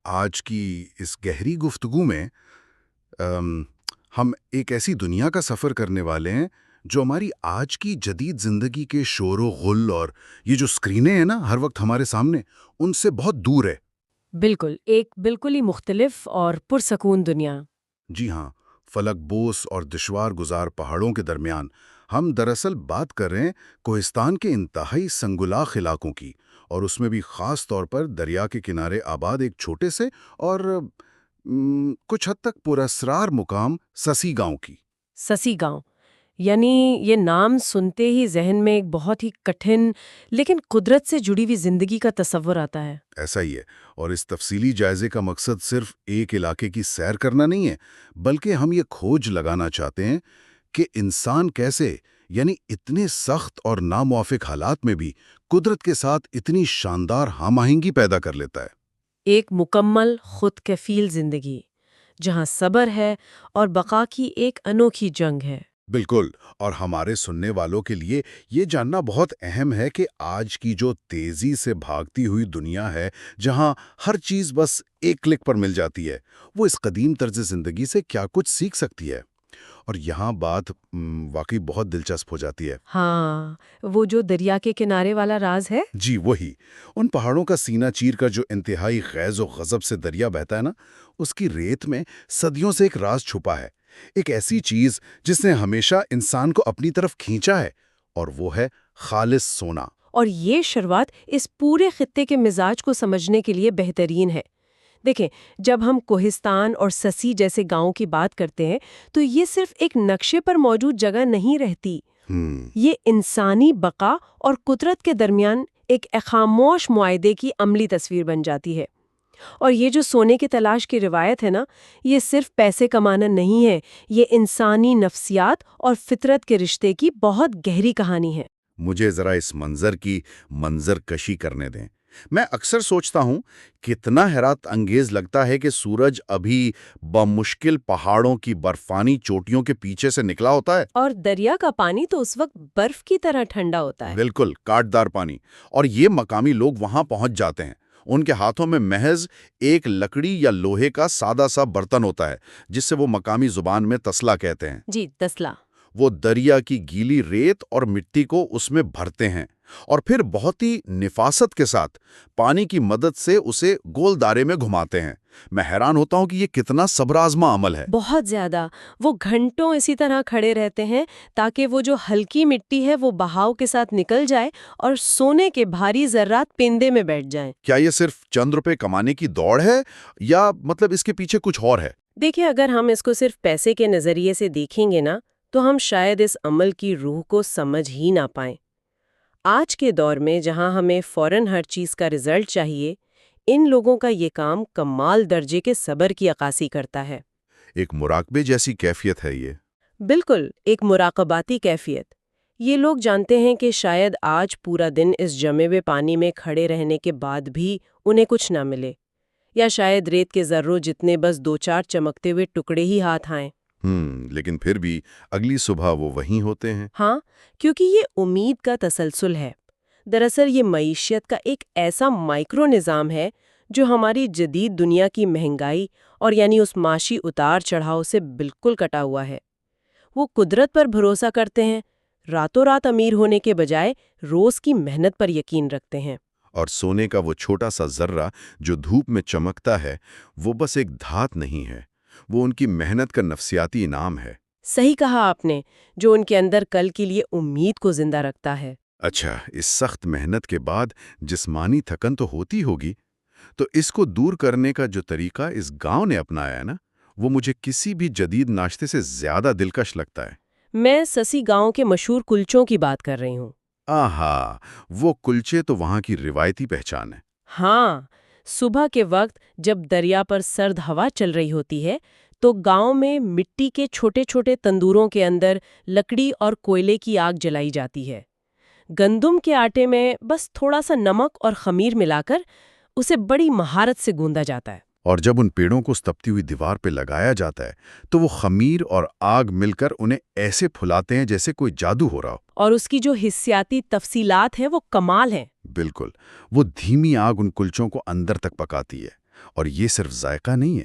آج کی اس گہری گفتگو میں ام، ہم ایک ایسی دنیا کا سفر کرنے والے ہیں جو ہماری آج کی جدید زندگی کے شور و غل اور یہ جو اسکرینیں ہیں نا ہر وقت ہمارے سامنے، ان سے بہت دور ہے۔ بالکل، ایک بالکل ہی مختلف اور پرسکون دنیا۔ جی ہاں، فلک بوس اور دشوار گزار پہاڑوں کے درمیان ہم دراصل بات کر رہے ہیں کوہستان کے انتہائی سنگلاخ علاقوں کی، اور اس میں بھی خاص طور پر دریا کے کنارے آباد ایک چھوٹے سے اور کچھ حد تک پراسرار مقام سسی گاؤں کی۔ سسی گاؤں، یعنی یہ نام سنتے ہی ذہن میں ایک بہت ہی کٹھن لیکن قدرت سے جڑی ہوئی زندگی کا تصور آتا ہے۔ ایسا ہی ہے، اور اس تفصیلی جائزے کا مقصد صرف ایک علاقے کی سیر کرنا نہیں ہے، بلکہ ہم یہ کھوج لگانا چاہتے ہیں کہ انسان کیسے، یعنی اتنے سخت اور ناموافق حالات میں بھی قدرت کے ساتھ اتنی شاندار ہم آہنگی پیدا کر لیتا ہے۔ ایک مکمل خود کفیل زندگی جہاں صبر ہے اور بقا کی ایک انوکھی جنگ ہے۔ بالکل، اور ہمارے سننے والوں کے لیے یہ جاننا بہت اہم ہے کہ آج کی جو تیزی سے بھاگتی ہوئی دنیا ہے، جہاں ہر چیز بس ایک کلک پر مل جاتی ہے، وہ اس قدیم طرز زندگی سے کیا کچھ سیکھ سکتی ہے۔ اور یہاں بات واقعی بہت دلچسپ ہو جاتی ہے۔ ہاں، وہ جو دریا کے کنارے والا راز ہے۔ جی وہی، ان پہاڑوں کا سینہ چیر کر جو انتہائی خیز و غضب سے دریا بہتا ہے نا، اس کی ریت میں صدیوں سے ایک راز چھپا ہے، ایک ایسی چیز جس نے ہمیشہ انسان کو اپنی طرف کھینچا ہے، اور وہ ہے خالص سونا۔ اور یہ شروعات اس پورے خطے کے مزاج کو سمجھنے کے لیے بہترین ہے۔ دیکھیں، جب ہم کوہستان اور سسی جیسے گاؤں کی بات کرتے ہیں تو یہ صرف ایک نقشے پر موجود جگہ نہیں رہتی، یہ انسانی بقا اور قدرت کے درمیان ایک خاموش معاہدے کی عملی تصویر بن جاتی ہے۔ اور یہ جو سونے کی تلاش کی روایت ہے نا، یہ صرف پیسے کمانا نہیں ہے، یہ انسانی نفسیات اور فطرت کے رشتے کی بہت گہری کہانی ہے۔ مجھے ذرا اس منظر کی منظر کشی کرنے دیں۔ میں اکثر سوچتا ہوں کتنا حیرت انگیز لگتا ہے کہ سورج ابھی بمشکل پہاڑوں کی برفانی چوٹیوں کے پیچھے سے نکلا ہوتا ہے۔ اور دریا کا پانی تو اس وقت برف کی طرح ٹھنڈا ہوتا ہے۔ بالکل کاٹدار پانی، اور یہ مقامی لوگ وہاں پہنچ جاتے ہیں۔ ان کے ہاتھوں میں محض ایک لکڑی یا لوہے کا سادہ سا برتن ہوتا ہے جس سے وہ مقامی زبان میں تسلا کہتے ہیں۔ جی، تسلا۔ وہ دریا کی گیلی ریت اور مٹی کو اس میں بھرتے ہیں، اور پھر بہت ہی نفاست کے ساتھ پانی کی مدد سے اسے گول دائرے میں گھماتے ہیں۔ میں حیران ہوتا ہوں کہ یہ کتنا صبر آزما عمل ہے۔ بہت زیادہ۔ وہ گھنٹوں اسی طرح کھڑے رہتے ہیں تاکہ وہ جو ہلکی مٹی ہے وہ بہاؤ کے ساتھ نکل جائے اور سونے کے بھاری ذرات پندے میں بیٹھ جائیں۔ کیا یہ صرف چند روپے کمانے کی دوڑ ہے، یا مطلب اس کے پیچھے کچھ اور ہے؟ دیکھیں، اگر ہم اس کو صرف پیسے کے نظریے سے دیکھیں گے نا تو ہم شاید اس عمل کی روح کو سمجھ ہی نہ پائیں۔ آج کے دور میں جہاں ہمیں فوراً ہر چیز کا رزلٹ چاہیے، ان لوگوں کا یہ کام کمال درجے کے صبر کی عکاسی کرتا ہے۔ ایک مراقبے جیسی کیفیت ہے یہ۔ بالکل، ایک مراقباتی کیفیت۔ یہ لوگ جانتے ہیں کہ شاید آج پورا دن اس جمے ہوئے پانی میں کھڑے رہنے کے بعد بھی انہیں کچھ نہ ملے، یا شاید ریت کے ذروں جتنے بس دو چار چمکتے ہوئے ٹکڑے ہی ہاتھ آئیں۔ لیکن پھر بھی اگلی صبح وہ وہیں ہوتے ہیں۔ ہاں، کیونکہ یہ امید کا تسلسل ہے۔ دراصل یہ معیشت کا ایک ایسا مائکرو نظام ہے جو ہماری جدید دنیا کی مہنگائی اور یعنی اس معاشی اتار چڑھاؤ سے بالکل کٹا ہوا ہے۔ وہ قدرت پر بھروسہ کرتے ہیں، راتوں رات امیر ہونے کے بجائے روز کی محنت پر یقین رکھتے ہیں۔ اور سونے کا وہ چھوٹا سا ذرہ جو دھوپ میں چمکتا ہے، وہ بس ایک دھات نہیں ہے، وہ ان کی محنت کا نفسیاتی انعام ہے۔ صحیح کہا آپ نے، جو ان کے اندر کل کے لیے امید کو زندہ رکھتا ہے۔ اچھا، اس سخت محنت کے بعد جسمانی تھکن تو ہوتی ہوگی، تو اس کو دور کرنے کا جو طریقہ اس گاؤں نے اپنایا ہے نا، وہ مجھے کسی بھی جدید ناشتے سے زیادہ دلکش لگتا ہے۔ میں سسی گاؤں کے مشہور کلچوں کی بات کر رہی ہوں۔ آہا، وہ کلچے تو وہاں کی روایتی پہچان ہے۔ ہاں، صبح کے وقت جب دریا پر سرد ہوا چل رہی ہوتی ہے تو گاؤں میں مٹی کے چھوٹے چھوٹے تندوروں کے اندر لکڑی اور کوئلے کی آگ جلائی جاتی ہے۔ گندم کے آٹے میں بس تھوڑا سا نمک اور خمیر ملا کر اسے بڑی مہارت سے گوندا جاتا ہے۔ اور جب ان پیڑوں کو تپتی ہوئی دیوار پہ لگایا جاتا ہے تو وہ خمیر اور آگ مل کر انہیں ایسے پھلاتے ہیں جیسے کوئی جادو ہو رہا ہو۔ اور اس کی جو حسیاتی تفصیلات ہیں وہ کمال ہیں۔ بالکل، وہ دھیمی آگ ان کلچوں کو اندر تک پکاتی ہے، اور یہ صرف ذائقہ نہیں ہے،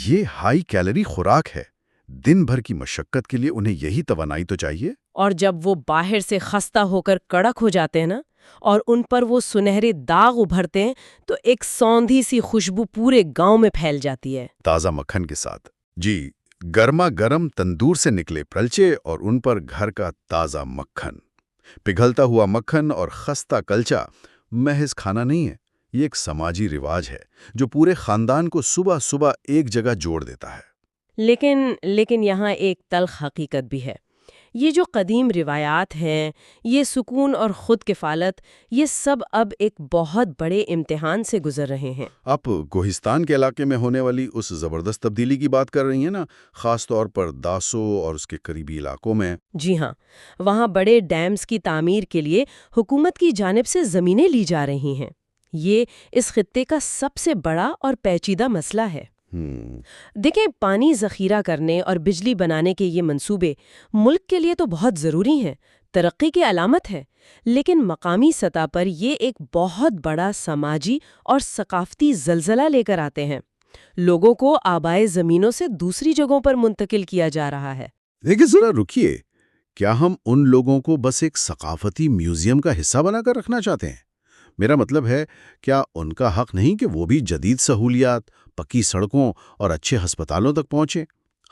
یہ ہائی کیلری خوراک ہے۔ دن بھر کی مشقت کے لیے انہیں یہی توانائی تو چاہیے۔ اور جب وہ باہر سے خستہ ہو کر کڑک ہو جاتے ہیں نا، اور ان پر وہ سنہرے داغ ابھرتے ہیں، تو ایک سوندھی سی خوشبو پورے گاؤں میں پھیل جاتی ہے۔ تازہ مکھن کے ساتھ، جی، گرما گرم تندور سے نکلے پرلچے اور ان پر گھر کا تازہ مکھن، پگھلتا ہوا مکھن اور خستہ کلچا محض کھانا نہیں ہے، یہ ایک سماجی رواج ہے جو پورے خاندان کو صبح صبح ایک جگہ جوڑ دیتا ہے۔ لیکن یہاں ایک تلخ حقیقت بھی ہے۔ یہ جو قدیم روایات ہیں، یہ سکون اور خود کفالت، یہ سب اب ایک بہت بڑے امتحان سے گزر رہے ہیں۔ آپ کوہستان کے علاقے میں ہونے والی اس زبردست تبدیلی کی بات کر رہی ہیں نا، خاص طور پر داسو اور اس کے قریبی علاقوں میں۔ جی ہاں، وہاں بڑے ڈیمز کی تعمیر کے لیے حکومت کی جانب سے زمینیں لی جا رہی ہیں۔ یہ اس خطے کا سب سے بڑا اور پیچیدہ مسئلہ ہے۔ دیکھیں، پانی ذخیرہ کرنے اور بجلی بنانے کے یہ منصوبے ملک کے لیے تو بہت ضروری ہیں، ترقی کی علامت ہے، لیکن مقامی سطح پر یہ ایک بہت بڑا سماجی اور ثقافتی زلزلہ لے کر آتے ہیں۔ لوگوں کو آبائے زمینوں سے دوسری جگہوں پر منتقل کیا جا رہا ہے۔ لیکن ذرا رکیے، کیا ہم ان لوگوں کو بس ایک ثقافتی میوزیم کا حصہ بنا کر رکھنا چاہتے ہیں؟ میرا مطلب ہے، کیا ان کا حق نہیں کہ وہ بھی جدید سہولیات، پکی سڑکوں اور اچھے ہسپتالوں تک پہنچیں؟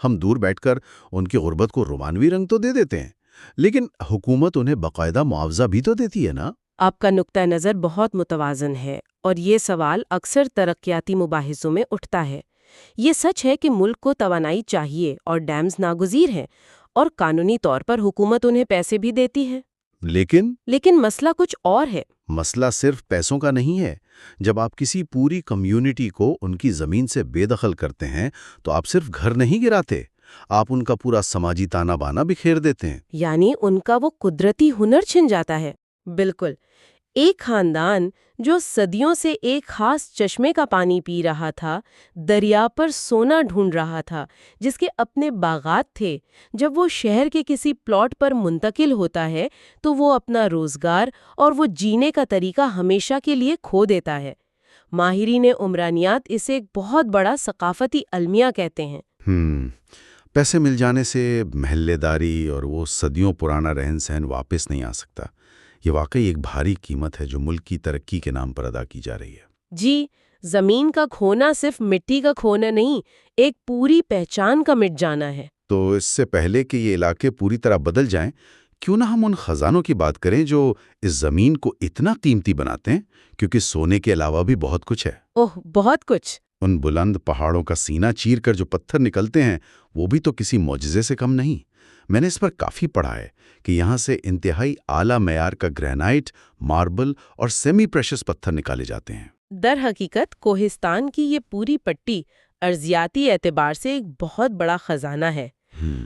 ہم دور بیٹھ کر ان کی غربت کو رومانوی رنگ تو دے دیتے ہیں، لیکن حکومت انہیں باقاعدہ معاوضہ بھی تو دیتی ہے نا؟ آپ کا نقطہ نظر بہت متوازن ہے، اور یہ سوال اکثر ترقیاتی مباحثوں میں اٹھتا ہے۔ یہ سچ ہے کہ ملک کو توانائی چاہیے اور ڈیمز ناگزیر ہیں، اور قانونی طور پر حکومت انہیں پیسے بھی دیتی ہے۔ لیکن مسئلہ کچھ اور ہے۔ مسئلہ صرف پیسوں کا نہیں ہے۔ جب آپ کسی پوری کمیونٹی کو ان کی زمین سے بے دخل کرتے ہیں تو آپ صرف گھر نہیں گراتے، آپ ان کا پورا سماجی تانا بانا بکھیر دیتے ہیں۔ یعنی ان کا وہ قدرتی ہنر چھن جاتا ہے۔ بالکل، ایک خاندان جو صدیوں سے ایک خاص چشمے کا پانی پی رہا تھا، دریا پر سونا ڈھونڈ رہا تھا، جس کے اپنے باغات تھے، جب وہ شہر کے کسی پلاٹ پر منتقل ہوتا ہے تو وہ اپنا روزگار اور وہ جینے کا طریقہ ہمیشہ کے لیے کھو دیتا ہے۔ ماہرین عمرانیات اسے ایک بہت بڑا ثقافتی المیہ کہتے ہیں۔ پیسے مل جانے سے محلے داری اور وہ صدیوں پرانا رہن سہن واپس نہیں آ سکتا۔ یہ واقعی ایک بھاری قیمت ہے جو ملک کی ترقی کے نام پر ادا کی جا رہی ہے۔ جی، زمین کا کھونا صرف مٹی کا کھونا نہیں، ایک پوری پہچان کا مٹ جانا ہے۔ تو اس سے پہلے کہ یہ علاقے پوری طرح بدل جائیں، کیوں نہ ہم ان خزانوں کی بات کریں جو اس زمین کو اتنا قیمتی بناتے ہیں، کیونکہ سونے کے علاوہ بھی بہت کچھ ہے۔ اوہ، بہت کچھ۔ ان بلند پہاڑوں کا سینہ چیر کر جو پتھر نکلتے ہیں، وہ بھی تو کسی معجزے سے کم نہیں۔ میں نے اس پر کافی پڑھا ہے کہ یہاں سے انتہائی اعلیٰ معیار کا گرینائٹ، ماربل اور سیمی پریشس پتھر نکالے جاتے ہیں۔ در حقیقت کوہستان کی یہ پوری پٹی ارضیاتی اعتبار سے ایک بہت بڑا خزانہ ہے،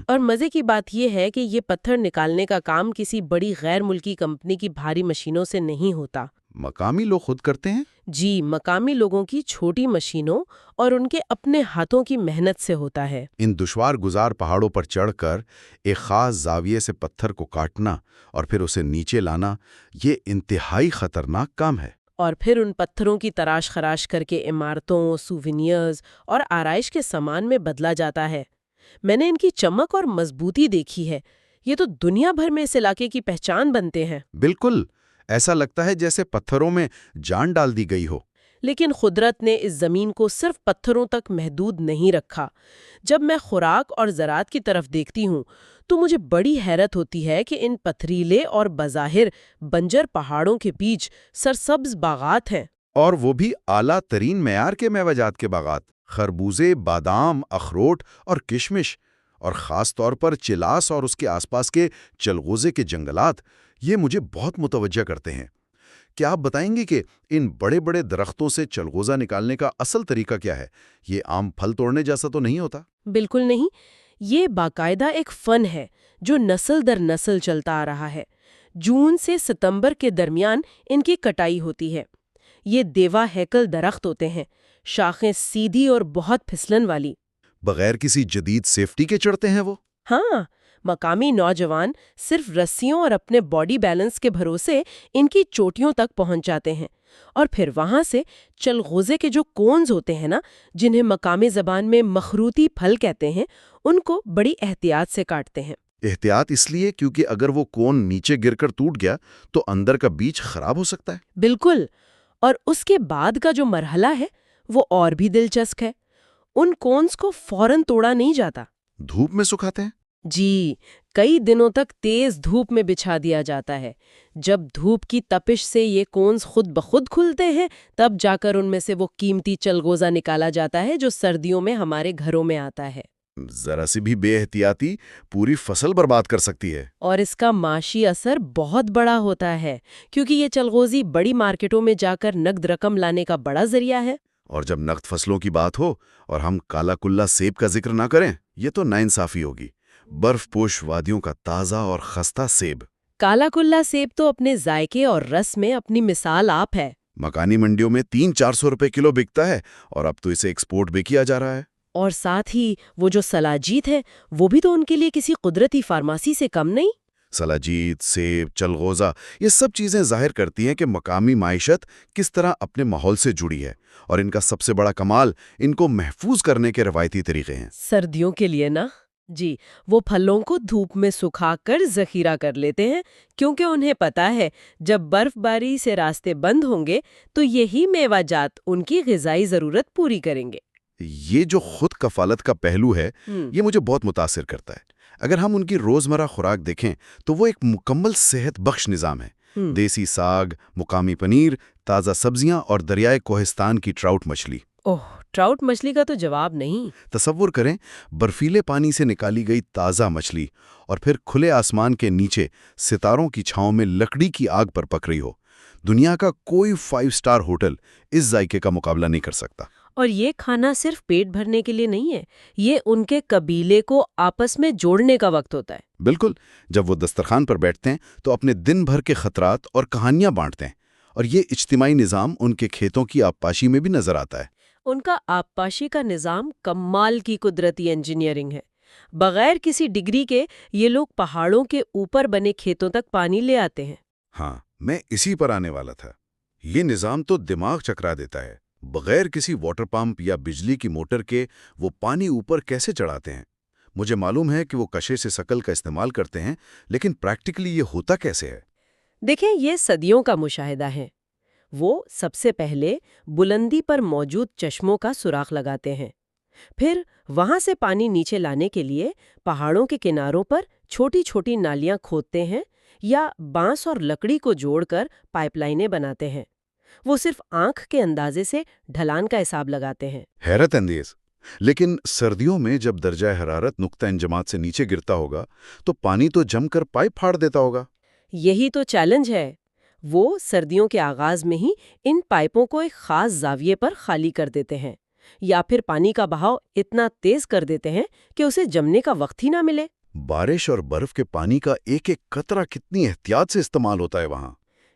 اور مزے کی بات یہ ہے کہ یہ پتھر نکالنے کا کام کسی بڑی غیر ملکی کمپنی کی بھاری مشینوں سے نہیں ہوتا۔ مقامی لوگ خود کرتے ہیں؟ جی، مقامی لوگوں کی چھوٹی مشینوں اور ان کے اپنے ہاتھوں کی محنت سے ہوتا ہے۔ ان دشوار گزار پہاڑوں پر چڑھ کر ایک خاص زاویے سے پتھر کو کاٹنا اور پھر اسے نیچے لانا، یہ انتہائی خطرناک کام ہے۔ اور پھر ان پتھروں کی تراش خراش کر کے عمارتوں، سووینئرز اور آرائش کے سامان میں بدلا جاتا ہے۔ میں نے ان کی چمک اور مضبوطی دیکھی ہے، یہ تو دنیا بھر میں اس علاقے کی پہچان بنتے ہیں۔ بالکل، ایسا لگتا ہے جیسے پتھروں میں جان ڈال دی گئی ہو۔ لیکن قدرت نے اس زمین کو صرف پتھروں تک محدود نہیں رکھا۔ جب میں خوراک اور زراعت کی طرف دیکھتی ہوں تو مجھے بڑی حیرت ہوتی ہے کہ ان پتھریلے اور بظاہر بنجر پہاڑوں کے بیچ سرسبز باغات ہیں۔ اور وہ بھی اعلیٰ ترین معیار کے میوہ جات کے باغات، خربوزے، بادام، اخروٹ اور کشمش، اور خاص طور پر چلاس اور اس کے آس پاس کے چلغوزے کے جنگلات، یہ مجھے بہت متوجہ کرتے ہیں۔ کیا آپ بتائیں گے کہ ان بڑے بڑے درختوں سے چلغوزہ نکالنے کا اصل طریقہ کیا ہے؟ یہ عام پھل توڑنے جیسا تو نہیں ہوتا؟ بالکل نہیں، یہ باقاعدہ ایک فن ہے جو نسل در نسل چلتا آ رہا ہے۔ جون سے ستمبر کے درمیان ان کی کٹائی ہوتی ہے۔ یہ دیوا ہیکل درخت ہوتے ہیں، شاخیں سیدھی اور بہت پھسلن والی۔ بغیر کسی جدید سیفٹی کے چڑھتے ہیں وہ؟ ہاں، مقامی نوجوان صرف رسیوں اور اپنے باڈی بیلنس کے بھروسے ان کی چوٹیوں تک پہنچ جاتے ہیں، اور پھر وہاں سے چلغوزے کے جو کونز ہوتے ہیں نا، جنہیں مقامی زبان میں مخروطی پھل کہتے ہیں، ان کو بڑی احتیاط سے کاٹتے ہیں۔ احتیاط اس لیے کیونکہ اگر وہ کون نیچے گر کر ٹوٹ گیا تو اندر کا بیج خراب ہو سکتا ہے۔ بالکل، اور اس کے بعد کا جو مرحلہ ہے وہ اور بھی دلچسپ ہے۔ ان کونز کو فوراً توڑا نہیں جاتا۔ دھوپ میں سکھاتے ہیں؟ جی، کئی دنوں تک تیز دھوپ میں بچھا دیا جاتا ہے۔ جب دھوپ کی تپش سے یہ کونز خود بخود کھلتے ہیں، تب جا کر ان میں سے وہ قیمتی چلغوزہ نکالا جاتا ہے جو سردیوں میں ہمارے گھروں میں آتا ہے۔ ذرا سی بھی بے احتیاطی پوری فصل برباد کر سکتی ہے۔ اور اس کا معاشی اثر بہت بڑا ہوتا ہے، کیونکہ یہ چلغوزی بڑی مارکیٹوں میں جا کر نقد رقم لانے کا بڑا ذریعہ ہے۔ اور جب نقد فصلوں کی بات ہو اور ہم کالا کلا سیب کا ذکر نہ کریں، یہ تو ناانصافی ہوگی۔ برف پوش وادیوں کا تازہ اور خستہ سیب۔ کالا کلا سیب تو اپنے ذائقے اور رس میں اپنی مثال آپ ہے۔ مکانی منڈیوں میں 300-400 روپے کلو بکتا ہے، اور اب تو اسے ایکسپورٹ بھی کیا جا رہا ہے۔ اور ساتھ ہی وہ جو سلاجیت ہے، وہ بھی تو ان کے لیے کسی قدرتی فارمیسی سے کم نہیں۔ سلاجیت، سیب، چلغوزہ، یہ سب چیزیں ظاہر کرتی ہیں کہ مقامی معیشت کس طرح اپنے ماحول سے جڑی ہے، اور ان کا سب سے بڑا کمال ان کو محفوظ کرنے کے روایتی طریقے ہیں۔ سردیوں کے لیے نا، جی، وہ پھلوں کو دھوپ میں سکھا کر ذخیرہ کر لیتے ہیں، کیونکہ انہیں پتا ہے جب برف باری سے راستے بند ہوں گے تو یہی میوہ جات ان کی غذائی ضرورت پوری کریں گے۔ یہ جو خود کفالت کا پہلو ہے، یہ مجھے بہت متاثر کرتا ہے۔ اگر ہم ان کی روزمرہ خوراک دیکھیں تو وہ ایک مکمل صحت بخش نظام ہے۔ دیسی ساگ، مقامی پنیر، تازہ سبزیاں اور دریائے کوہستان کی ٹراؤٹ مچھلی۔ اوہ، ٹراؤٹ مچھلی کا تو جواب نہیں۔ تصور کریں، برفیلے پانی سے نکالی گئی تازہ مچھلی اور پھر کھلے آسمان کے نیچے ستاروں کی چھاؤں میں لکڑی کی آگ پر پک رہی ہو۔ دنیا کا کوئی 5 اسٹار ہوٹل اس ذائقے کا مقابلہ نہیں کر سکتا۔ اور یہ کھانا صرف پیٹ بھرنے کے لیے نہیں ہے، یہ ان کے قبیلے کو آپس میں جوڑنے کا وقت ہوتا ہے۔ بالکل، جب وہ دسترخوان پر بیٹھتے ہیں تو اپنے دن بھر کے خطرات اور کہانیاں بانٹتے ہیں، اور یہ اجتماعی نظام ان کے کھیتوں کی آبپاشی میں بھی نظر آتا ہے۔ ان کا آبپاشی کا نظام کمال کی قدرتی انجینئرنگ ہے۔ بغیر کسی ڈگری کے یہ لوگ پہاڑوں کے اوپر بنے کھیتوں تک پانی لے آتے ہیں۔ ہاں، میں اسی پر آنے والا تھا۔ یہ نظام تو دماغ چکرا دیتا ہے۔ بغیر کسی واٹر پمپ یا بجلی کی موٹر کے وہ پانی اوپر کیسے چڑھاتے ہیں؟ مجھے معلوم ہے کہ وہ کشے سے سکل کا استعمال کرتے ہیں، لیکن پریکٹیکلی یہ ہوتا کیسے ہے؟ دیکھیں، یہ صدیوں کا مشاہدہ ہے۔ وہ سب سے پہلے بلندی پر موجود چشموں کا سوراخ لگاتے ہیں، پھر وہاں سے پانی نیچے لانے کے لیے پہاڑوں کے کناروں پر چھوٹی چھوٹی نالیاں کھودتے ہیں یا بانس اور لکڑی کو جوڑ کر پائپ لائنیں بناتے ہیں۔ وہ صرف آنکھ کے اندازے سے ڈھلان کا حساب لگاتے ہیں۔ حیرت انگیز۔ لیکن سردیوں میں جب درجہ حرارت نقطہ انجماد سے نیچے گرتا ہوگا تو پانی تو جم کر پائپ پھاڑ دیتا ہوگا۔ یہی تو چیلنج ہے۔ وہ سردیوں کے آغاز میں ہی ان پائپوں کو ایک خاص زاویے پر خالی کر دیتے ہیں، یا پھر پانی کا بہاؤ اتنا تیز کر دیتے ہیں کہ اسے جمنے کا وقت ہی نہ ملے۔ بارش اور برف کے پانی کا ایک ایک قطرہ کتنی احتیاط سے استعمال ہوتا ہے وہاں۔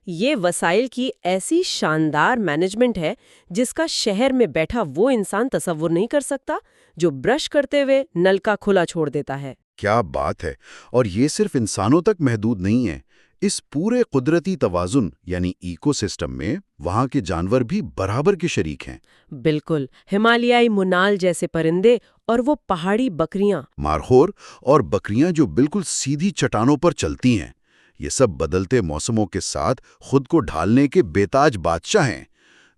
یہ وسائل کی ایسی شاندار مینجمنٹ ہے جس کا شہر میں بیٹھا وہ انسان تصور نہیں کر سکتا جو برش کرتے ہوئے نل کا کھلا چھوڑ دیتا ہے۔ کیا بات ہے! اور یہ صرف انسانوں تک محدود نہیں ہے۔ اس پورے قدرتی توازن یعنی ایکو سسٹم میں وہاں کے جانور بھی برابر کے شریک ہیں۔ بالکل، ہمالیائی منال جیسے پرندے اور وہ پہاڑی بکریاں، مارخور اور بکریاں جو بالکل سیدھی چٹانوں پر چلتی ہیں، یہ سب بدلتے موسموں کے ساتھ خود کو ڈھالنے کے بے تاج بادشاہ ہیں۔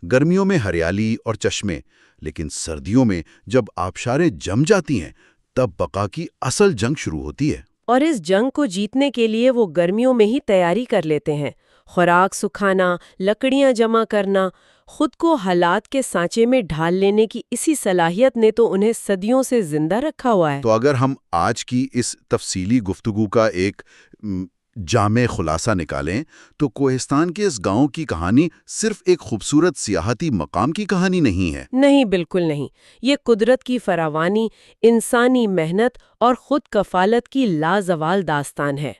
گرمیوں میں ہریالی اور چشمے، لیکن سردیوں میں جب آبشاریں جم جاتی ہیں تب بقا کی اصل جنگ شروع ہوتی ہے۔ اور اس جنگ کو جیتنے کے لیے وہ گرمیوں میں ہی تیاری کر لیتے ہیں۔ خوراک سکھانا، لکڑیاں جمع کرنا، خود کو حالات کے سانچے میں ڈھال لینے کی اسی صلاحیت نے تو انہیں صدیوں سے زندہ رکھا ہوا ہے۔ تو اگر ہم آج کی اس تفصیلی گفتگو کا ایک جامع خلاصہ نکالیں تو کوہستان کے اس گاؤں کی کہانی صرف ایک خوبصورت سیاحتی مقام کی کہانی نہیں ہے۔ نہیں، بالکل نہیں۔ یہ قدرت کی فراوانی، انسانی محنت اور خود کفالت کی لازوال داستان ہے۔